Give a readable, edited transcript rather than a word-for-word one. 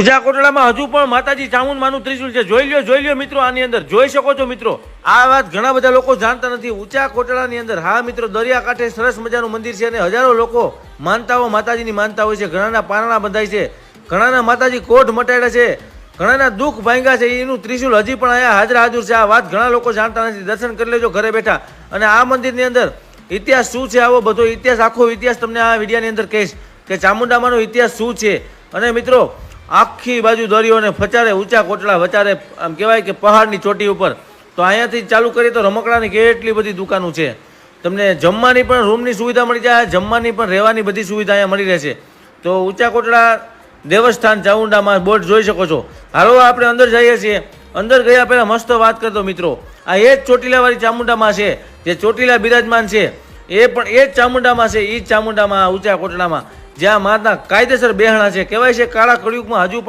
ઊંઝા કોટડામાં હજુ પણ માતાજી ચામુંડમાનું ત્રિશુલ છે। જોઈ લ્યો મિત્રો, આની અંદર જોઈ શકો છો મિત્રો। આ વાત ઘણા બધા લોકો જાણતા નથી। ઊંચા કોટડાની અંદર હા મિત્રો, દરિયાકાંઠે સરસ મજાનું મંદિર છે અને હજારો લોકો માનતાઓ માતાજીની માનતા હોય છે। ઘણાના પારણા બંધાય છે, ઘણાના માતાજી કોઢ મટાડ્યા છે, ઘણાના દુઃખ ભાંગ્યા છે। એનું ત્રિશુલ હજી પણ અહીંયા હાજર છે। આ વાત ઘણા લોકો જાણતા નથી। દર્શન કરી લેજો ઘરે બેઠા। અને આ મંદિરની અંદર ઇતિહાસ શું છે, આવો બધો ઇતિહાસ, આખો ઇતિહાસ તમને આ વિડીયોની અંદર કહીશ કે ચામુંડામાંનો ઇતિહાસ શું છે। અને મિત્રો આખી બાજુ દરિયો અને ફચારે ઊંચા કોટડા વચારે, આમ કહેવાય કે પહાડની ચોટી ઉપર। તો અહીંયાથી ચાલુ કરીએ તો રમકડાની કેટલી બધી દુકાનો છે। તમને જમવાની પણ રૂમની સુવિધા મળી જાય, જમવાની પણ રહેવાની બધી સુવિધા અહીંયા મળી રહેશે। તો ઊંચા કોટડા દેવસ્થાન ચામુંડામાં બોર્ડ જોઈ શકો છો। હાલો આપણે અંદર જઈએ છીએ। અંદર ગયા પહેલાં મસ્ત વાત કરતો મિત્રો, આ એ જ ચોટીલાવાળી ચામુંડામાં છે, જે ચોટીલા બિરાજમાન છે એ પણ એ જ ચામુંડામાં છે। એ જ ચામુંડામાં ઊંચા કોટડામાં જ્યાં માતા કાયદેસર બેહણા છે। કહેવાય છે કાળા કળિયુગમાં હજુ પણ